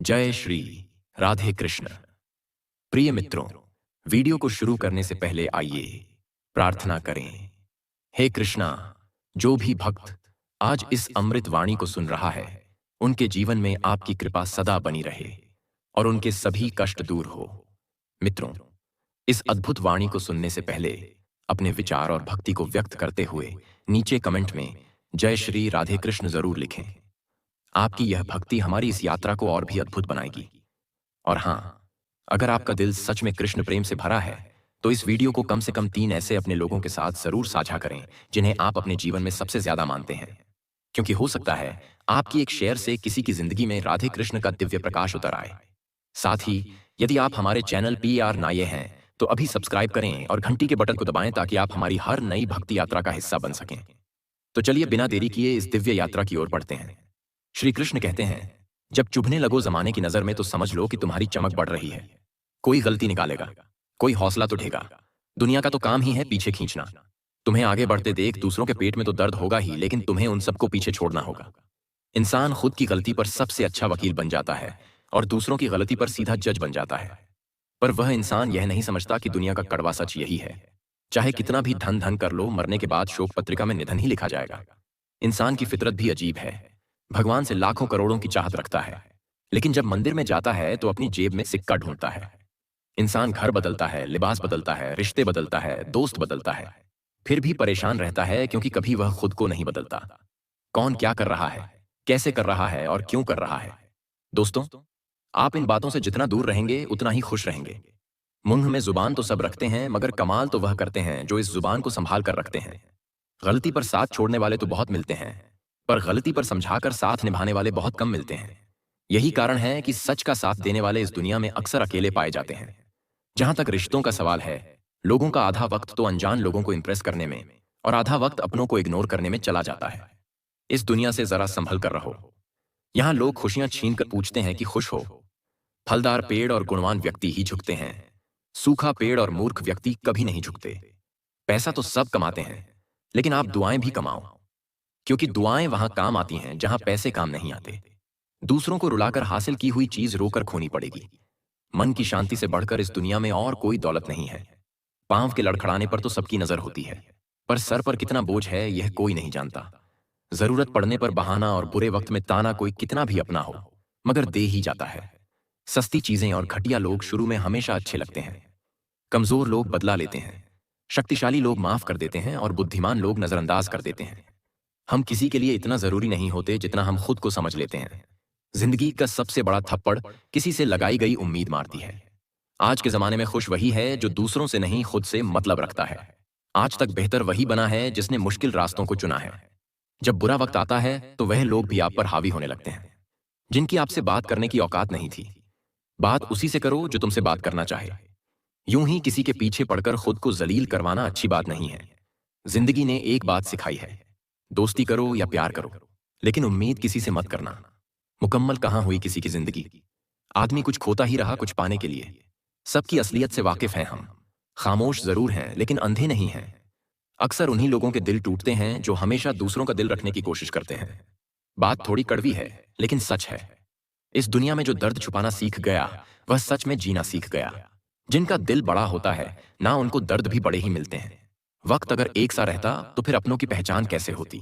जय श्री राधे कृष्ण। प्रिय मित्रों, वीडियो को शुरू करने से पहले आइए प्रार्थना करें। हे कृष्णा, जो भी भक्त आज इस अमृत वाणी को सुन रहा है, उनके जीवन में आपकी कृपा सदा बनी रहे और उनके सभी कष्ट दूर हो। मित्रों, इस अद्भुत वाणी को सुनने से पहले अपने विचार और भक्ति को व्यक्त करते हुए नीचे कमेंट में जय श्री राधे कृष्ण जरूर लिखें। आपकी यह भक्ति हमारी इस यात्रा को और भी अद्भुत बनाएगी। और हाँ, अगर आपका दिल सच में कृष्ण प्रेम से भरा है तो इस वीडियो को कम से कम 3 ऐसे अपने लोगों के साथ जरूर साझा करें जिन्हें आप अपने जीवन में सबसे ज्यादा मानते हैं, क्योंकि हो सकता है आपकी एक शेयर से किसी की जिंदगी में राधे कृष्ण का दिव्य प्रकाश उतर आए। साथ ही यदि आप हमारे चैनल PR नए हैं तो अभी सब्सक्राइब करें और घंटी के बटन को दबाएं ताकि आप हमारी हर नई भक्ति यात्रा का हिस्सा बन सकें। तो चलिए बिना देरी किए इस दिव्य यात्रा की ओर बढ़ते हैं। श्री कृष्ण कहते हैं, जब चुभने लगो जमाने की नजर में तो समझ लो कि तुम्हारी चमक बढ़ रही है। कोई गलती निकालेगा, कोई हौसला तो ढेगा। दुनिया का तो काम ही है पीछे खींचना। तुम्हें आगे बढ़ते देख दूसरों के पेट में तो दर्द होगा ही, लेकिन तुम्हें उन सबको पीछे छोड़ना होगा। इंसान खुद की गलती पर सबसे अच्छा वकील बन जाता है और दूसरों की गलती पर सीधा जज बन जाता है। पर वह इंसान यह नहीं समझता कि दुनिया का कड़वा सच यही है, चाहे कितना भी धन धन कर लो, मरने के बाद शोक पत्रिका में निधन ही लिखा जाएगा। इंसान की फितरत भी अजीब है। भगवान से लाखों करोड़ों की चाहत रखता है, लेकिन जब मंदिर में जाता है तो अपनी जेब में सिक्का ढूंढता है। इंसान घर बदलता है, लिबास बदलता है, रिश्ते बदलता है, दोस्त बदलता है, फिर भी परेशान रहता है क्योंकि कभी वह खुद को नहीं बदलता। कौन क्या कर रहा है, कैसे कर रहा है और क्यों कर रहा है? दोस्तों, आप इन बातों से जितना दूर रहेंगे उतना ही खुश रहेंगे। मुंह में जुबान तो सब रखते हैं, मगर कमाल तो वह करते हैं जो इस जुबान को संभाल कर रखते हैं। गलती पर साथ छोड़ने वाले तो बहुत मिलते हैं, पर गलती पर समझाकर साथ निभाने वाले बहुत कम मिलते हैं। यही कारण है कि सच का साथ देने वाले इस दुनिया में अक्सर अकेले पाए जाते हैं। जहां तक रिश्तों का सवाल है, लोगों का आधा वक्त तो अनजान लोगों को इंप्रेस करने में और आधा वक्त अपनों को इग्नोर करने में चला जाता है। इस दुनिया से जरा संभल कर रहो। यहाँ लोग खुशियां छीन कर पूछते हैं कि खुश हो। फलदार पेड़ और गुणवान व्यक्ति ही झुकते हैं, सूखा पेड़ और मूर्ख व्यक्ति कभी नहीं झुकते। पैसा तो सब कमाते हैं, लेकिन आप दुआएं भी कमाओ, क्योंकि दुआएं वहां काम आती हैं जहां पैसे काम नहीं आते। दूसरों को रुलाकर हासिल की हुई चीज रोकर खोनी पड़ेगी। मन की शांति से बढ़कर इस दुनिया में और कोई दौलत नहीं है। पांव के लड़खड़ाने पर तो सबकी नजर होती है, पर सर पर कितना बोझ है यह कोई नहीं जानता। जरूरत पड़ने पर बहाना और बुरे वक्त में ताना कोई कितना भी अपना हो, मगर दे ही जाता है। सस्ती चीजें और घटिया लोग शुरू में हमेशा अच्छे लगते हैं। कमजोर लोग बदला लेते हैं, शक्तिशाली लोग माफ कर देते हैं और बुद्धिमान लोग नजरअंदाज कर देते हैं। हम किसी के लिए इतना जरूरी नहीं होते जितना हम खुद को समझ लेते हैं। जिंदगी का सबसे बड़ा थप्पड़ किसी से लगाई गई उम्मीद मारती है। आज के जमाने में खुश वही है जो दूसरों से नहीं खुद से मतलब रखता है। आज तक बेहतर वही बना है जिसने मुश्किल रास्तों को चुना है। जब बुरा वक्त आता है तो वह लोग भी आप पर हावी होने लगते हैं जिनकी आपसे बात करने की औकात नहीं थी। बात उसी से करो जो तुमसे बात करना चाहे। यूं ही किसी के पीछे पड़कर खुद को जलील करवाना अच्छी बात नहीं है। जिंदगी ने एक बात सिखाई है, दोस्ती करो या प्यार करो, लेकिन उम्मीद किसी से मत करना। मुकम्मल कहां हुई किसी की जिंदगी। आदमी कुछ खोता ही रहा कुछ पाने के लिए। सबकी असलियत से वाकिफ हैं हम। खामोश जरूर हैं लेकिन अंधे नहीं हैं। अक्सर उन्हीं लोगों के दिल टूटते हैं जो हमेशा दूसरों का दिल रखने की कोशिश करते हैं। बात थोड़ी कड़वी है लेकिन सच है। इस दुनिया में जो दर्द छुपाना सीख गया वह सच में जीना सीख गया। जिनका दिल बड़ा होता है ना उनको दर्द भी बड़े ही मिलते हैं। वक्त अगर एक सा रहता तो फिर अपनों की पहचान कैसे होती।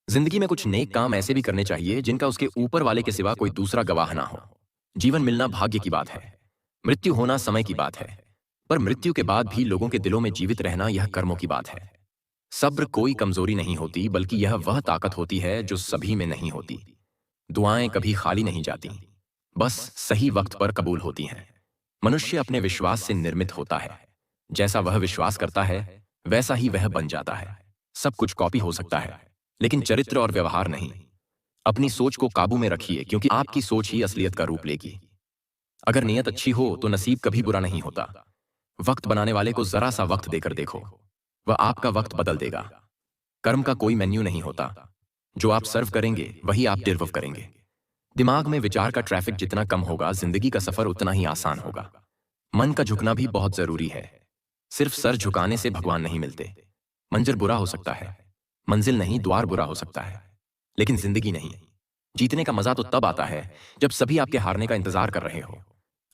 जिंदगी में कुछ नेक काम ऐसे भी करने चाहिए जिनका उसके ऊपर वाले के सिवा कोई दूसरा गवाह ना हो। जीवन मिलना भाग्य की बात है, मृत्यु होना समय की बात है, पर मृत्यु के बाद भी लोगों के दिलों में जीवित रहना यह कर्मों की बात है। सब्र कोई कमजोरी नहीं होती, बल्कि यह वह ताकत होती है जो सभी में नहीं होती। दुआएं कभी खाली नहीं जाती, बस सही वक्त पर कबूल होती हैं। मनुष्य अपने विश्वास से निर्मित होता है। जैसा वह विश्वास करता है वैसा ही वह बन जाता है। सब कुछ कॉपी हो सकता है, लेकिन चरित्र और व्यवहार नहीं। अपनी सोच को काबू में रखिए, क्योंकि आपकी सोच ही असलियत का रूप लेगी। अगर नीयत अच्छी हो तो नसीब कभी बुरा नहीं होता। वक्त बनाने वाले को जरा सा वक्त देकर देखो, वह आपका वक्त बदल देगा। कर्म का कोई मेन्यू नहीं होता। जो आप सर्व करेंगे वही आप डिजर्व करेंगे। दिमाग में विचार का ट्रैफिक जितना कम होगा, जिंदगी का सफर उतना ही आसान होगा। मन का झुकना भी बहुत जरूरी है। सिर्फ सर झुकाने से भगवान नहीं मिलते। मंजर बुरा हो सकता है, मंजिल नहीं द्वार बुरा हो सकता है, लेकिन जिंदगी नहीं। जीतने का मजा तो तब आता है जब सभी आपके हारने का इंतजार कर रहे हो।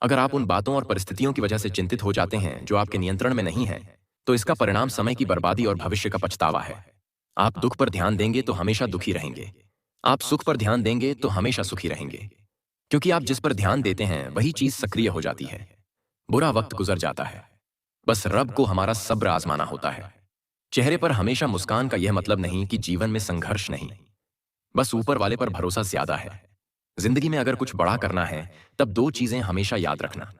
अगर आप उन बातों और परिस्थितियों की वजह से चिंतित हो जाते हैं जो आपके नियंत्रण में नहीं है, तो इसका परिणाम समय की बर्बादी और भविष्य का पछतावा है। आप दुख पर ध्यान देंगे तो हमेशा दुखी रहेंगे। आप सुख पर ध्यान देंगे तो हमेशा सुखी रहेंगे। क्योंकि आप जिस पर ध्यान देते हैं वही चीज सक्रिय हो जाती है। बुरा वक्त गुजर जाता है, बस रब को हमारा सब्र आजमाना होता है। चेहरे पर हमेशा मुस्कान का यह मतलब नहीं कि जीवन में संघर्ष नहीं, बस ऊपर वाले पर भरोसा ज्यादा है। जिंदगी में अगर कुछ बड़ा करना है तब दो चीजें हमेशा याद रखना।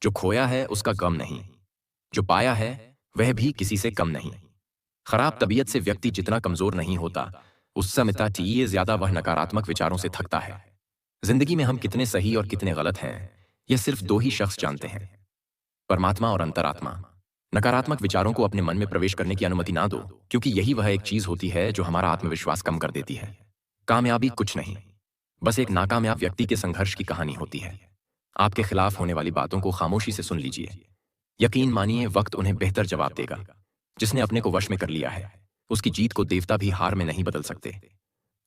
जो खोया है उसका गम नहीं, जो पाया है वह भी किसी से कम नहीं। खराब तबीयत से व्यक्ति जितना कमजोर नहीं होता, उससे मिता चाहिए ज्यादा वह नकारात्मक विचारों से थकता है। जिंदगी में हम कितने सही और कितने गलत हैं, यह सिर्फ दो ही शख्स जानते हैं, परमात्मा और अंतरात्मा। नकारात्मक विचारों को अपने मन में प्रवेश करने की अनुमति ना दो, क्योंकि यही वह एक चीज होती है जो हमारा आत्मविश्वास कम कर देती है। कामयाबी कुछ नहीं, बस एक नाकामयाब व्यक्ति के संघर्ष की कहानी होती है। आपके खिलाफ होने वाली बातों को खामोशी से सुन लीजिए। यकीन मानिए, वक्त उन्हें बेहतर जवाब देगा। जिसने अपने को वश में कर लिया है, उसकी जीत को देवता भी हार में नहीं बदल सकते।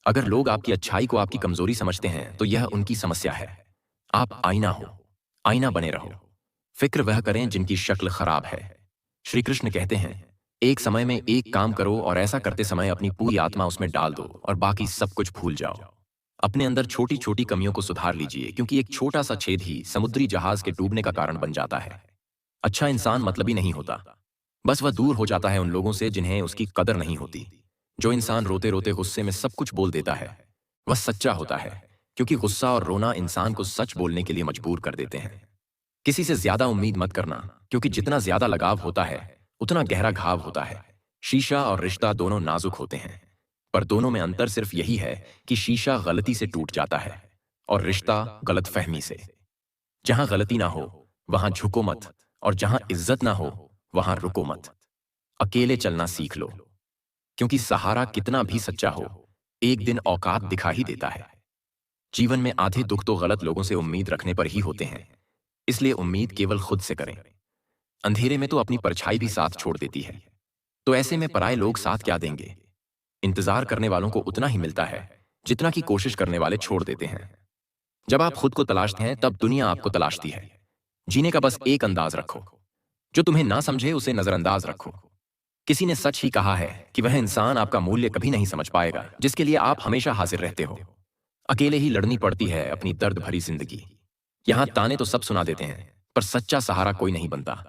अगर लोग आपकी अच्छाई को आपकी कमजोरी समझते हैं तो यह उनकी समस्या है। आप आईना हो, आईना बने रहो। फिक्र वह करें जिनकी शक्ल खराब है। श्री कृष्ण कहते हैं, एक समय में एक काम करो और ऐसा करते समय अपनी पूरी आत्मा उसमें डाल दो और बाकी सब कुछ भूल जाओ। अपने अंदर छोटी छोटी कमियों को सुधार लीजिए, क्योंकि एक छोटा सा छेद ही समुद्री जहाज के डूबने का कारण बन जाता है। अच्छा इंसान मतलबी नहीं होता, बस वह दूर हो जाता है उन लोगों से जिन्हें उसकी कदर नहीं होती। जो इंसान रोते रोते गुस्से में सब कुछ बोल देता है, वह सच्चा होता है, क्योंकि गुस्सा और रोना इंसान को सच बोलने के लिए मजबूर कर देते हैं। किसी से ज्यादा उम्मीद मत करना, क्योंकि जितना ज्यादा लगाव होता है उतना गहरा घाव होता है। शीशा और रिश्ता दोनों नाजुक होते हैं, पर दोनों में अंतर सिर्फ यही है कि शीशा गलती से टूट जाता है और रिश्ता गलतफहमी से। जहां गलती ना हो वहां झुको मत, और जहां इज्जत ना हो वहां रुको मत। अकेले चलना सीख लो, क्योंकि सहारा कितना भी सच्चा हो, एक दिन औकात दिखा ही देता है। जीवन में आधे दुख तो गलत लोगों से उम्मीद रखने पर ही होते हैं, इसलिए उम्मीद केवल खुद से करें। अंधेरे में तो अपनी परछाई भी साथ छोड़ देती है, तो ऐसे में पराये लोग साथ क्या देंगे। इंतजार करने वालों को उतना ही मिलता है जितना की कोशिश करने वाले छोड़ देते हैं। जब आप खुद को तलाशते हैं तब दुनिया आपको तलाशती है। जीने का बस एक अंदाज रखो, जो तुम्हें ना समझे उसे नजरअंदाज रखो। किसी ने सच ही कहा है कि वह इंसान आपका मूल्य कभी नहीं समझ पाएगा जिसके लिए आप हमेशा हाजिर रहते हो। अकेले ही लड़नी पड़ती है अपनी दर्द भरी जिंदगी। यहां ताने तो सब सुना देते हैं, पर सच्चा सहारा कोई नहीं बनता।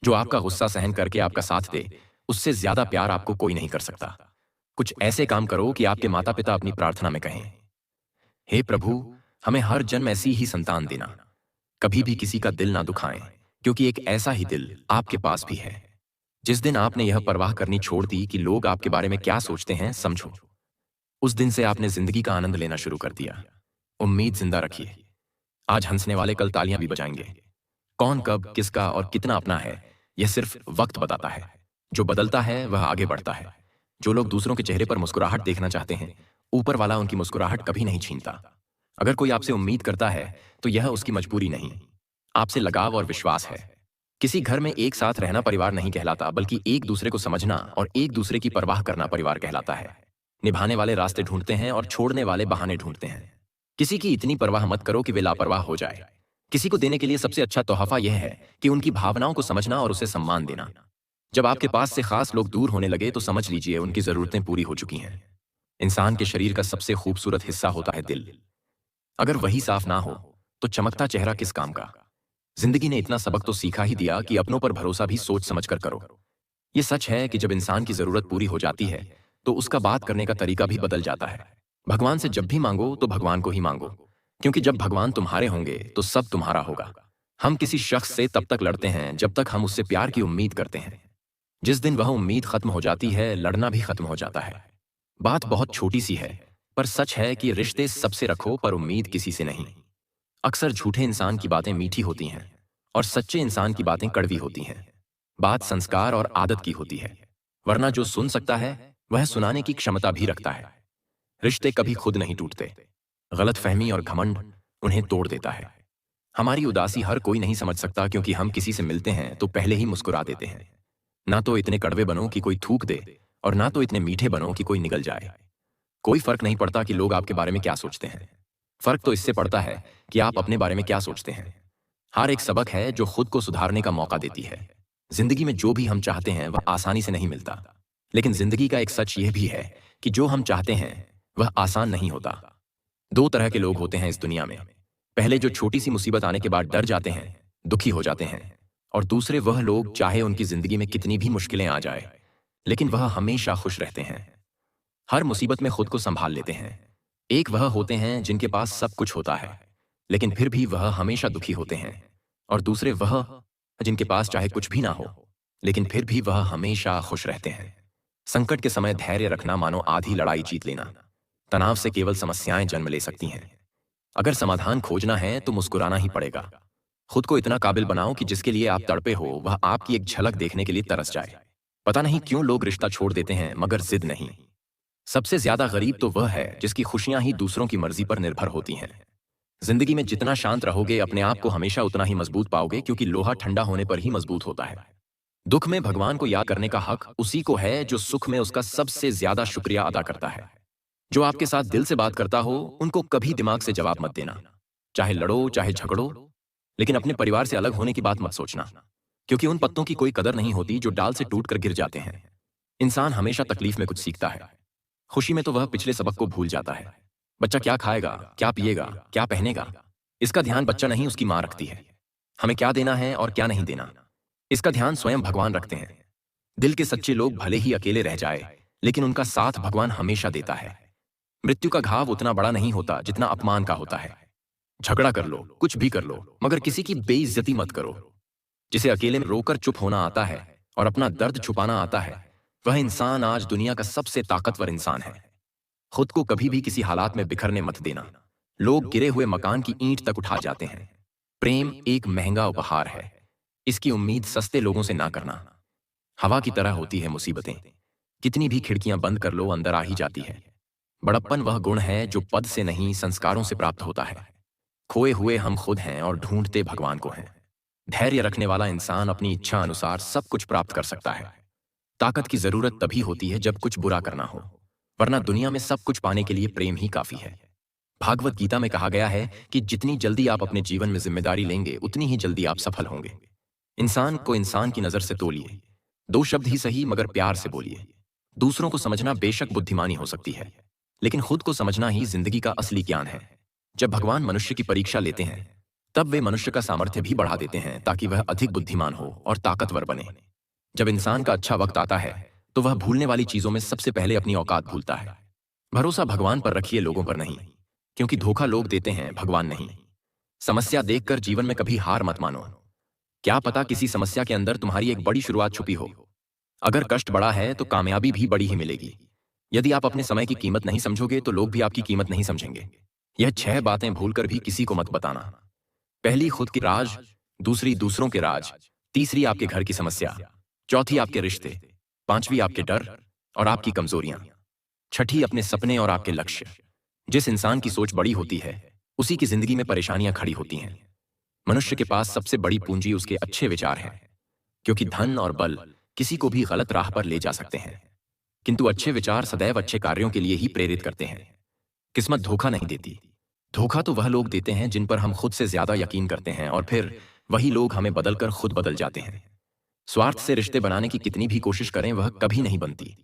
जो आपका गुस्सा सहन करके आपका साथ दे, उससे ज्यादा प्यार आपको कोई नहीं कर सकता। कुछ ऐसे काम करो कि आपके माता पिता अपनी प्रार्थना में कहें, हे प्रभु, हमें हर जन्म ऐसी ही संतान देना। कभी भी किसी का दिल ना दुखाएं, क्योंकि एक ऐसा ही दिल आपके पास भी है। जिस दिन आपने यह परवाह करनी छोड़ दी कि लोग आपके बारे में क्या सोचते हैं, समझो उस दिन से आपने जिंदगी का आनंद लेना शुरू कर दिया। उम्मीद जिंदा रखिए। आज हंसने वाले कल तालियां भी बजाएंगे। कौन कब किसका और कितना अपना है, यह सिर्फ वक्त बताता है। जो बदलता है वह आगे बढ़ता है। जो लोग दूसरों के चेहरे पर मुस्कुराहट देखना चाहते हैं, ऊपर वाला उनकी मुस्कुराहट कभी नहीं छीनता। अगर कोई आपसे उम्मीद करता है तो यह उसकी मजबूरी नहीं, आपसे लगाव और विश्वास है। किसी घर में एक साथ रहना परिवार नहीं कहलाता, बल्कि एक दूसरे को समझना और एक दूसरे की परवाह करना परिवार कहलाता है। निभाने वाले रास्ते ढूंढते हैं और छोड़ने वाले बहाने ढूंढते हैं। किसी की इतनी परवाह मत करो कि वे लापरवाह हो जाए। किसी को देने के लिए सबसे अच्छा तोहफा यह है कि उनकी भावनाओं को समझना और उसे सम्मान देना। जब आपके पास से खास लोग दूर होने लगे तो समझ लीजिए उनकी जरूरतें पूरी हो चुकी हैं। इंसान के शरीर का सबसे खूबसूरत हिस्सा होता है दिल। अगर वही साफ ना हो तो चमकता चेहरा किस काम का। जिंदगी ने इतना सबक तो सीखा ही दिया कि अपनों पर भरोसा भी सोच समझ कर करो। यह सच है कि जब इंसान की जरूरत पूरी हो जाती है तो उसका बात करने का तरीका भी बदल जाता है। भगवान से जब भी मांगो तो भगवान को ही मांगो, क्योंकि जब भगवान तुम्हारे होंगे तो सब तुम्हारा होगा। हम किसी शख्स से तब तक लड़ते हैं जब तक हम उससे प्यार की उम्मीद करते हैं। जिस दिन वह उम्मीद खत्म हो जाती है, लड़ना भी खत्म हो जाता है। बात बहुत छोटी सी है, पर सच है कि रिश्ते सबसे रखो पर उम्मीद किसी से नहीं। अक्सर झूठे इंसान की बातें मीठी होती हैं और सच्चे इंसान की बातें कड़वी होती हैं। बात संस्कार और आदत की होती है, वरना जो सुन सकता है वह सुनाने की क्षमता भी रखता है। रिश्ते कभी खुद नहीं टूटते, गलतफहमी और घमंड उन्हें तोड़ देता है। हमारी उदासी हर कोई नहीं समझ सकता, क्योंकि हम किसी से मिलते हैं तो पहले ही मुस्कुरा देते हैं। ना तो इतने कड़वे बनो कि कोई थूक दे, और ना तो इतने मीठे बनो कि कोई निगल जाए। कोई फर्क नहीं पड़ता कि लोग आपके बारे में क्या सोचते हैं। फर्क तो इससे पड़ता है कि आप अपने बारे में क्या सोचते हैं। हर एक सबक है जो खुद को सुधारने का मौका देती है। जिंदगी में जो भी हम चाहते हैं वह आसानी से नहीं मिलता, लेकिन जिंदगी का एक सच यह भी है कि जो हम चाहते हैं वह आसान नहीं होता। दो तरह के लोग होते हैं इस दुनिया में। पहले जो छोटी सी मुसीबत आने के बाद डर जाते हैं, दुखी हो जाते हैं, और दूसरे वह लोग चाहे उनकी जिंदगी में कितनी भी मुश्किलें आ जाए लेकिन वह हमेशा खुश रहते हैं। हर मुसीबत में खुद को संभाल लेते हैं। एक वह होते हैं जिनके पास सब कुछ होता है लेकिन फिर भी वह हमेशा दुखी होते हैं, और दूसरे वह जिनके पास चाहे कुछ भी ना हो लेकिन फिर भी वह हमेशा खुश रहते हैं। संकट के समय धैर्य रखना मानो आधी लड़ाई जीत लेना। तनाव से केवल समस्याएं जन्म ले सकती हैं। अगर समाधान खोजना है तो मुस्कुराना ही पड़ेगा। खुद को इतना काबिल बनाओ कि जिसके लिए आप तड़पे हो वह आपकी एक झलक देखने के लिए तरस जाए। पता नहीं क्यों लोग रिश्ता छोड़ देते हैं मगर जिद नहीं। सबसे ज्यादा गरीब तो वह है जिसकी खुशियां ही दूसरों की मर्जी पर निर्भर होती हैं। जिंदगी में जितना शांत रहोगे अपने आप को हमेशा उतना ही मजबूत पाओगे, क्योंकि लोहा ठंडा होने पर ही मजबूत होता है। दुख में भगवान को याद करने का हक उसी को है जो सुख में उसका सबसे ज्यादा शुक्रिया अदा करता है। जो आपके साथ दिल से बात करता हो उनको कभी दिमाग से जवाब मत देना। चाहे लड़ो चाहे झगड़ो, लेकिन अपने परिवार से अलग होने की बात मत सोचना, क्योंकि उन पत्तों की कोई कदर नहीं होती जो डाल से टूट कर गिर जाते हैं। इंसान हमेशा तकलीफ में कुछ सीखता है, खुशी में तो वह पिछले सबक को भूल जाता है। बच्चा क्या खाएगा, क्या पिएगा, क्या पहनेगा, इसका ध्यान बच्चा नहीं उसकी मां रखती है। हमें क्या देना है और क्या नहीं देना, इसका ध्यान स्वयं भगवान रखते हैं। दिल के सच्चे लोग भले ही अकेले रह जाए लेकिन उनका साथ भगवान हमेशा देता है। मृत्यु का घाव उतना बड़ा नहीं होता जितना अपमान का होता है। झगड़ा कर लो, कुछ भी कर लो, मगर किसी की बेइज्जती मत करो। जिसे अकेले में रोकर चुप होना आता है और अपना दर्द छुपाना आता है, वह इंसान आज दुनिया का सबसे ताकतवर इंसान है। खुद को कभी भी किसी हालात में बिखरने मत देना। लोग गिरे हुए मकान की ईंट तक उठा जाते हैं। प्रेम एक महंगा उपहार है, इसकी उम्मीद सस्ते लोगों से ना करना। हवा की तरह होती है मुसीबतें, कितनी भी खिड़कियां बंद कर लो अंदर आ ही जाती है। बड़प्पन वह गुण है जो पद से नहीं संस्कारों से प्राप्त होता है। खोए हुए हम खुद हैं और ढूंढते भगवान को हैं। धैर्य रखने वाला इंसान अपनी इच्छा अनुसार सब कुछ प्राप्त कर सकता है। ताकत की जरूरत तभी होती है जब कुछ बुरा करना हो, वरना दुनिया में सब कुछ पाने के लिए प्रेम ही काफी है। भागवत गीता में कहा गया है कि जितनी जल्दी आप अपने जीवन में जिम्मेदारी लेंगे उतनी ही जल्दी आप सफल होंगे। इंसान को इंसान की नजर से तोलिए। दो शब्द ही सही मगर प्यार से बोलिए। दूसरों को समझना बेशक बुद्धिमानी हो सकती है, लेकिन खुद को समझना ही जिंदगी का असली ज्ञान है। जब भगवान मनुष्य की परीक्षा लेते हैं तब वे मनुष्य का सामर्थ्य भी बढ़ा देते हैं ताकि वह अधिक बुद्धिमान हो और ताकतवर बने। जब इंसान का अच्छा वक्त आता है तो वह भूलने वाली चीजों में सबसे पहले अपनी औकात भूलता है। भरोसा भगवान पर रखिए, लोगों पर नहीं, क्योंकि धोखा लोग देते हैं, भगवान नहीं। समस्या देखकर जीवन में कभी हार मत मानो। क्या पता किसी समस्या के अंदर तुम्हारी एक बड़ी शुरुआत छुपी हो। अगर कष्ट बड़ा है तो कामयाबी भी बड़ी ही मिलेगी। यदि आप अपने समय की कीमत नहीं समझोगे तो लोग भी आपकी कीमत नहीं समझेंगे। यह 6 बातें भूलकर भी किसी को मत बताना। पहली खुद की राज, दूसरी दूसरों के राज, तीसरी आपके घर की समस्या, चौथी आपके रिश्ते, पांचवी आपके डर और आपकी कमजोरियां, छठी अपने सपने और आपके लक्ष्य। जिस इंसान की सोच बड़ी होती है उसी की जिंदगी में परेशानियां खड़ी होती हैं। मनुष्य के पास सबसे बड़ी पूंजी उसके अच्छे विचार हैं, क्योंकि धन और बल किसी को भी गलत राह पर ले जा सकते हैं, किंतु अच्छे विचार सदैव अच्छे कार्यों के लिए ही प्रेरित करते हैं। किस्मत धोखा नहीं देती। धोखा तो वह लोग देते हैं जिन पर हम खुद से ज्यादा यकीन करते हैं, और फिर वही लोग हमें बदलकर खुद बदल जाते हैं। स्वार्थ से रिश्ते बनाने की कितनी भी कोशिश करें वह कभी नहीं बनती,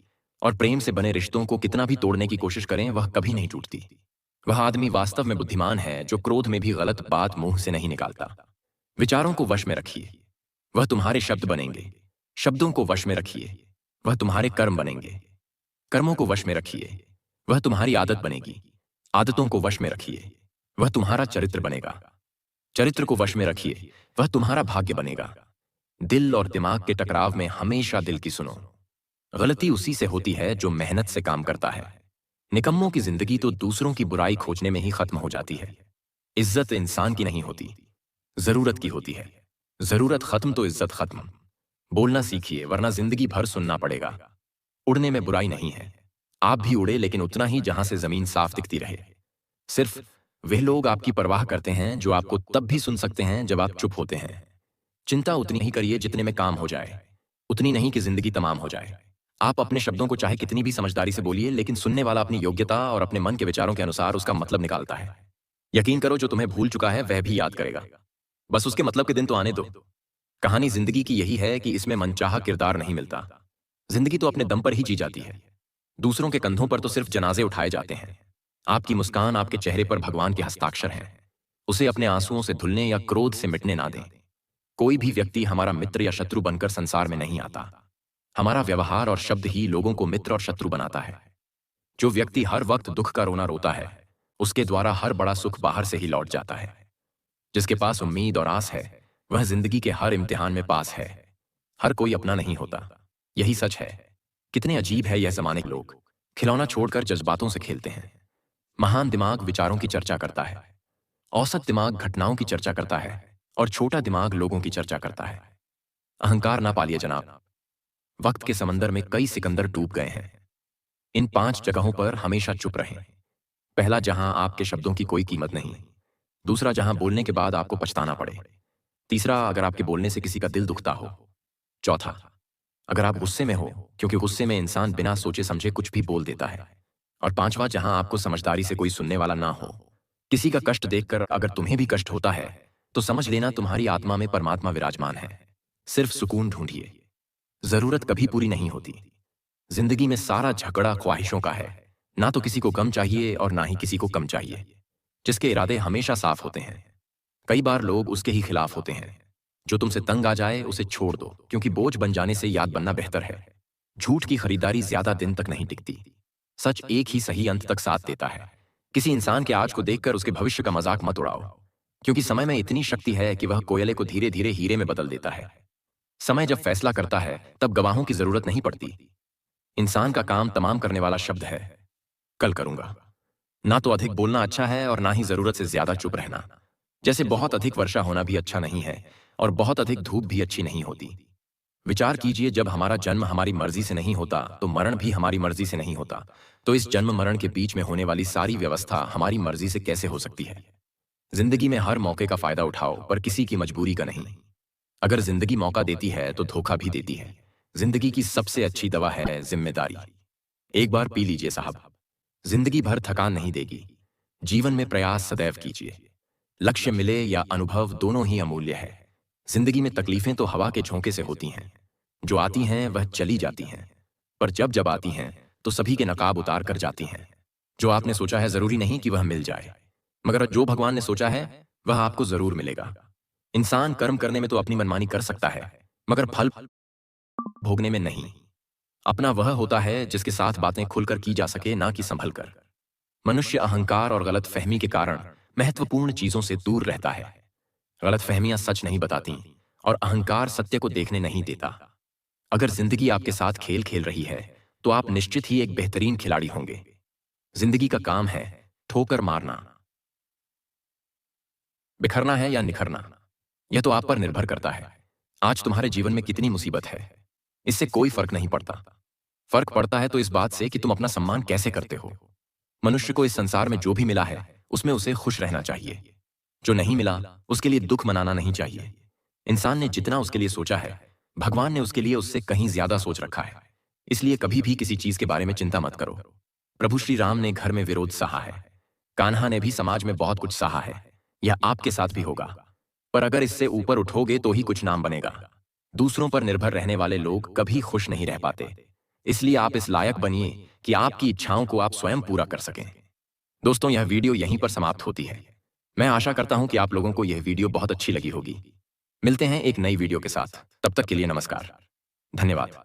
और प्रेम से बने रिश्तों को कितना भी तोड़ने की कोशिश करें वह कभी नहीं टूटती। वह आदमी वास्तव में बुद्धिमान है जो क्रोध में भी गलत बात मुंह से नहीं निकालता। विचारों को वश में रखिए, वह तुम्हारे शब्द बनेंगे। शब्दों को वश में रखिए, वह तुम्हारे कर्म बनेंगे। कर्मों को वश में रखिए, वह तुम्हारी आदत बनेगी। आदतों को वश में रखिए, वह तुम्हारा चरित्र बनेगा। चरित्र को वश में रखिए, वह तुम्हारा भाग्य बनेगा। दिल और दिमाग के टकराव में हमेशा दिल की सुनो। गलती उसी से होती है जो मेहनत से काम करता है। निकम्मों की जिंदगी तो दूसरों की बुराई खोजने में ही खत्म हो जाती है। इज्जत इंसान की नहीं होती, जरूरत की होती है। जरूरत खत्म तो इज्जत खत्म। बोलना सीखिए, वरना जिंदगी भर सुनना पड़ेगा। उड़ने में बुराई नहीं है, आप भी उड़े, लेकिन उतना ही जहां से जमीन साफ दिखती रहे। सिर्फ वे लोग आपकी परवाह करते हैं जो आपको तब भी सुन सकते हैं जब आप चुप होते हैं। चिंता उतनी ही करिए जितने में काम हो जाए, उतनी नहीं कि जिंदगी तमाम हो जाए। आप अपने शब्दों को चाहे कितनी भी समझदारी से बोलिए, लेकिन सुनने वाला अपनी योग्यता और अपने मन के विचारों के अनुसार उसका मतलब निकालता है। यकीन करो, जो तुम्हें भूल चुका है वह भी याद करेगा। बस उसके मतलब के दिन तो आने दो। कहानी जिंदगी की यही है कि इसमें मनचाहा किरदार नहीं मिलता। जिंदगी तो अपने दम पर ही जी जाती है। दूसरों के कंधों पर तो सिर्फ जनाजे उठाए जाते हैं। आपकी मुस्कान आपके चेहरे पर भगवान के हस्ताक्षर हैं। उसे अपने आंसुओं से धुलने या क्रोध से मिटने ना दें। कोई भी व्यक्ति हमारा मित्र या शत्रु बनकर संसार में नहीं आता। हमारा व्यवहार और शब्द ही लोगों को मित्र और शत्रु बनाता है। जो व्यक्ति हर वक्त दुख का रोना रोता है, उसके द्वारा हर बड़ा सुख बाहर से ही लौट जाता है। जिसके पास उम्मीद और आस है, वह जिंदगी के हर इम्तिहान में पास है। हर कोई अपना नहीं होता, यही सच है। कितने अजीब है यह जमाने के लोग। खिलौना छोड़कर जज्बातों से खेलते हैं। महान दिमाग विचारों की चर्चा करता है, औसत दिमाग घटनाओं की चर्चा करता है, और छोटा दिमाग लोगों की चर्चा करता है। अहंकार ना पालिए जनाब। वक्त के समंदर में कई सिकंदर डूब गए हैं। इन 5 जगहों पर हमेशा चुप रहें। पहला, जहां आपके शब्दों की कोई कीमत नहीं। दूसरा, जहां बोलने के बाद आपको पछताना पड़े। तीसरा, अगर आपके बोलने से किसी का दिल दुखता हो। चौथा, अगर आप गुस्से में हो, क्योंकि गुस्से में इंसान बिना सोचे समझे कुछ भी बोल देता है। और पांचवा, जहां आपको समझदारी से कोई सुनने वाला ना हो। किसी का कष्ट देखकर अगर तुम्हें भी कष्ट होता है, तो समझ लेना तुम्हारी आत्मा में परमात्मा विराजमान है। सिर्फ सुकून ढूंढिए। जरूरत कभी पूरी नहीं होती। जिंदगी में सारा झगड़ा ख्वाहिशों का है। ना तो किसी को कम चाहिए और ना ही किसी को कम चाहिए। जिसके इरादे हमेशा साफ होते हैं, कई बार लोग उसके ही खिलाफ होते हैं। जो तुमसे तंग आ जाए उसे छोड़ दो, क्योंकि बोझ बन जाने से याद बनना बेहतर है। झूठ की खरीदारी ज्यादा दिन तक नहीं टिकती। सच एक ही सही अंत तक साथ देता है। किसी इंसान के आज को देखकर उसके भविष्य का मजाक मत उड़ाओ, क्योंकि समय में इतनी शक्ति है कि वह कोयले को धीरे धीरे हीरे में बदल देता है। समय जब फैसला करता है, तब गवाहों की जरूरत नहीं पड़ती। इंसान का काम तमाम करने वाला शब्द है, कल करूंगा। ना तो अधिक बोलना अच्छा है और ना ही जरूरत से ज्यादा चुप रहना। जैसे बहुत अधिक वर्षा होना भी अच्छा नहीं है और बहुत अधिक धूप भी अच्छी नहीं होती। विचार कीजिए, जब हमारा जन्म हमारी मर्जी से नहीं होता, तो मरण भी हमारी मर्जी से नहीं होता। तो इस जन्म मरण के बीच में होने वाली सारी व्यवस्था हमारी मर्जी से कैसे हो सकती है? जिंदगी में हर मौके का फायदा उठाओ, पर किसी की मजबूरी का नहीं। अगर जिंदगी मौका देती है तो धोखा भी देती है। जिंदगी की सबसे अच्छी दवा है जिम्मेदारी। एक बार पी लीजिए साहब, जिंदगी भर थकान नहीं देगी। जीवन में प्रयास सदैव कीजिए। लक्ष्य मिले या अनुभव, दोनों ही अमूल्य है। जिंदगी में तकलीफें तो हवा के झोंके से होती हैं। जो आती हैं वह चली जाती हैं, पर जब जब आती हैं तो सभी के नकाब उतार कर जाती हैं। जो आपने सोचा है जरूरी नहीं कि वह मिल जाए, मगर जो भगवान ने सोचा है वह आपको जरूर मिलेगा। इंसान कर्म करने में तो अपनी मनमानी कर सकता है, मगर फल भोगने में नहीं। अपना वह होता है जिसके साथ बातें खुलकर की जा सके, ना कि संभल कर। मनुष्य अहंकार और गलत फहमी के कारण महत्वपूर्ण चीजों से दूर रहता है। गलत फहमियां सच नहीं बताती और अहंकार सत्य को देखने नहीं देता। अगर जिंदगी आपके साथ खेल खेल रही है, तो आप निश्चित ही एक बेहतरीन खिलाड़ी होंगे। जिंदगी का काम है ठोकर मारना। बिखरना है या निखरना, यह तो आप पर निर्भर करता है। आज तुम्हारे जीवन में कितनी मुसीबत है, इससे कोई फर्क नहीं पड़ता। फर्क पड़ता है तो इस बात से कि तुम अपना सम्मान कैसे करते हो। मनुष्य को इस संसार में जो भी मिला है, उसमें उसे खुश रहना चाहिए। जो नहीं मिला, उसके लिए दुख मनाना नहीं चाहिए। इंसान ने जितना उसके लिए सोचा है, भगवान ने उसके लिए उससे कहीं ज्यादा सोच रखा है। इसलिए कभी भी किसी चीज के बारे में चिंता मत करो। प्रभु श्री राम ने घर में विरोध सहा है, कान्हा ने भी समाज में बहुत कुछ सहा है। यह आपके साथ भी होगा, पर अगर इससे ऊपर उठोगे तो ही कुछ नाम बनेगा। दूसरों पर निर्भर रहने वाले लोग कभी खुश नहीं रह पाते। इसलिए आप इस लायक बनिए कि आपकी इच्छाओं को आप स्वयं पूरा कर सकें। दोस्तों, यह वीडियो यहीं पर समाप्त होती है। मैं आशा करता हूं कि आप लोगों को यह वीडियो बहुत अच्छी लगी होगी। मिलते हैं एक नई वीडियो के साथ, तब तक के लिए नमस्कार, धन्यवाद।